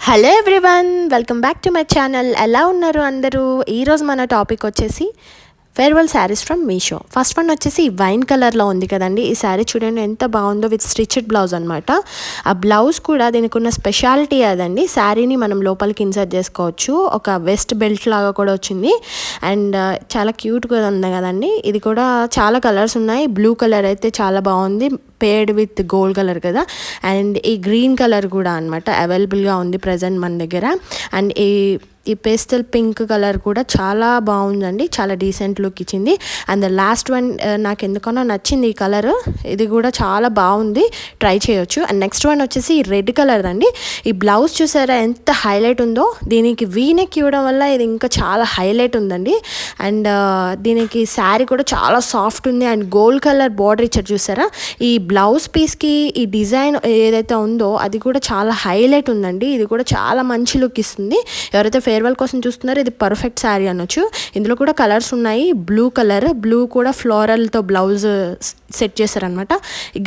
Hello everyone, welcome back to my channel. ఎలా ఉన్నారు అందరూ? ఈరోజు మన టాపిక్ వచ్చేసి farewell saris from Meesho. First one వచ్చేసి వైన్ కలర్లో ఉంది కదండి. ఈ శారీ చూడండి ఎంత బాగుందో, విత్ స్టిచ్డ్ బ్లౌజ్ అనమాట. ఆ బ్లౌజ్ కూడా దీనికి ఉన్న స్పెషాలిటీ అదండి. శారీని మనం లోపలికి ఇన్సర్ట్ చేసుకోవచ్చు. ఒక వెస్ట్ బెల్ట్ లాగా కూడా వచ్చింది అండ్ చాలా క్యూట్గా ఉంది కదండి. ఇది కూడా చాలా కలర్స్ ఉన్నాయి. బ్లూ కలర్ అయితే చాలా బాగుంది, పేర్డ్ విత్ గోల్డ్ కలర్ కదా. అండ్ ఈ గ్రీన్ కలర్ కూడా అనమాట అవైలబుల్గా ఉంది ప్రజెంట్ మన దగ్గర. అండ్ ఈ పేస్టల్ పింక్ కలర్ కూడా చాలా బాగుందండి, చాలా డీసెంట్ లుక్ ఇచ్చింది. అండ్ ద లాస్ట్ వన్ నాకు ఎందుకనో నచ్చింది ఈ కలర్, ఇది కూడా చాలా బాగుంది, ట్రై చేయొచ్చు. అండ్ నెక్స్ట్ వన్ వచ్చేసి రెడ్ కలర్ అండి. ఈ బ్లౌజ్ చూసారా ఎంత హైలైట్ ఉందో, దీనికి వీనెక్ ఇవ్వడం వల్ల ఇది ఇంకా చాలా హైలైట్ ఉందండి. అండ్ దీనికి శారీ కూడా చాలా సాఫ్ట్ ఉంది అండ్ గోల్డ్ కలర్ బార్డర్ ఇచ్చారు చూసారా. ఈ బ్లౌజ్ పీస్కి ఈ డిజైన్ ఏదైతే ఉందో అది కూడా చాలా హైలైట్ ఉందండి. ఇది కూడా చాలా మంచి లుక్ ఇస్తుంది. ఎవరైతే ఫేర్వెల్ కోసం చూస్తున్నారో ఇది పర్ఫెక్ట్ శారీ అనొచ్చు. ఇందులో కూడా కలర్స్ ఉన్నాయి. బ్లూ కూడా ఫ్లోరల్తో బ్లౌజ్ సెట్ చేశారనమాట.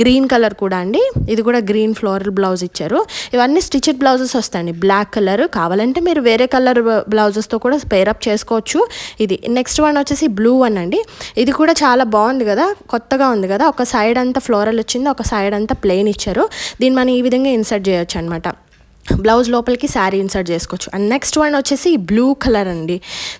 గ్రీన్ కలర్ కూడా అండి, ఇది కూడా గ్రీన్ ఫ్లోరల్ బ్లౌజ్ ఇచ్చారు. ఇవన్నీ స్టిచ్డ్ బ్లౌజెస్ వస్తాయండి. బ్లాక్ కలర్ కావాలంటే మీరు వేరే కలర్ బ్లౌజెస్తో కూడా పేరప్ చేసుకోవచ్చు. ఇది నెక్స్ట్ వన్ వచ్చేసి బ్లూ వన్ అండి. ఇది కూడా చాలా బాగుంది కదా, కొత్తగా ఉంది కదా. ఒక సైడ్ అంతా ఫ్లోరల్ వచ్చింది, ఒక సైడ్ అంతా ప్లెయిన్ ఇచ్చారు. దీన్ని మనం ఈ విధంగా ఇన్సర్ట్ చేయొచ్చు అనమాట. బ్లౌజ్ లోపలికి శారీ ఇన్సర్ట్ చేసుకోవచ్చు. అండ్ నెక్స్ట్ వన్ వచ్చేసి బ్లూ కలర్ అండి.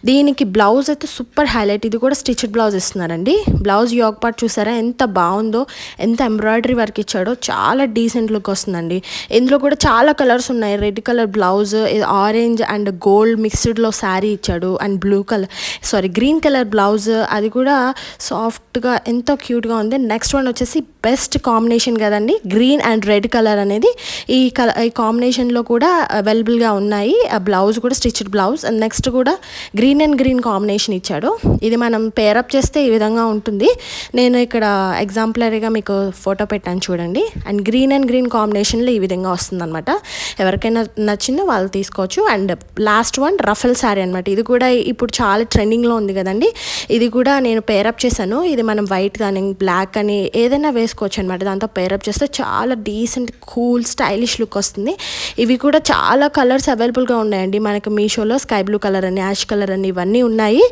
దీనికి బ్లౌజ్ అయితే సూపర్ హైలైట్. ఇది కూడా స్టిచ్డ్ బ్లౌజ్ ఇస్తున్నారండి. బ్లౌజ్ యోగ్ పార్ట్ చూసారా ఎంత బాగుందో, ఎంత ఎంబ్రాయిడరీ వర్క్ ఇచ్చాడో, చాలా డీసెంట్ లుక్ వస్తుందండి. ఇందులో కూడా చాలా కలర్స్ ఉన్నాయి. Red colour blouse, orange and gold మిక్స్డ్లో శారీ ఇచ్చాడు. అండ్ గ్రీన్ కలర్ బ్లౌజ్, అది కూడా సాఫ్ట్గా ఎంతో క్యూట్గా ఉంది. నెక్స్ట్ వన్ వచ్చేసి బెస్ట్ కాంబినేషన్ కదండి, గ్రీన్ అండ్ రెడ్ కలర్ అనేది. ఈ కాంబినేషన్లో కూడా అవైలబుల్గా ఉన్నాయి. ఆ బ్లౌజ్ కూడా స్టిచ్డ్ బ్లౌజ్. అండ్ నెక్స్ట్ కూడా గ్రీన్ కాంబినేషన్ ఇచ్చాడు. ఇది మనం పేరప్ చేస్తే ఈ విధంగా ఉంటుంది. నేను ఇక్కడ ఎగ్జాంపులరీగా మీకు ఫోటో పెట్టాను చూడండి. అండ్ గ్రీన్ కాంబినేషన్లో ఈ విధంగా వస్తుంది అనమాట. ఎవరికైనా నచ్చిందో వాళ్ళు తీసుకోవచ్చు. And last one ruffle sari అనమాట. ఇది కూడా ఇప్పుడు చాలా ట్రెండింగ్లో ఉంది కదండి. ఇది కూడా నేను పేరప్ చేశాను. ఇది మనం వైట్ కానీ బ్లాక్ కానీ ఏదైనా వేసుకోవచ్చు అనమాట. దాంతో పేరప్ చేస్తే చాలా డీసెంట్ కూల్ స్టైలిష్ లుక్ వస్తుంది. ఇవి కూడా చాలా కలర్స్ అవైలబుల్గా ఉన్నాయండి మనకు మీషోలో. స్కై బ్లూ కలర్ అని, యాష్ కలర్ అని ఇవన్నీ ఉన్నాయి.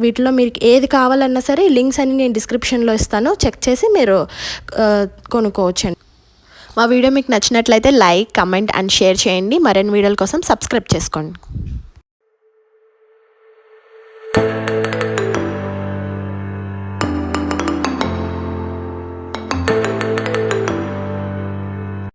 వీటిలో మీరు ఏది కావాలన్నా సరే లింక్స్ అన్ని నేను డిస్క్రిప్షన్లో ఇస్తాను, చెక్ చేసి మీరు కొనుక్కోవచ్చండి. మా వీడియో మీకు నచ్చినట్లయితే లైక్, కమెంట్ అండ్ షేర్ చేయండి. మరిన్ని వీడియోల కోసం సబ్స్క్రైబ్ చేసుకోండి.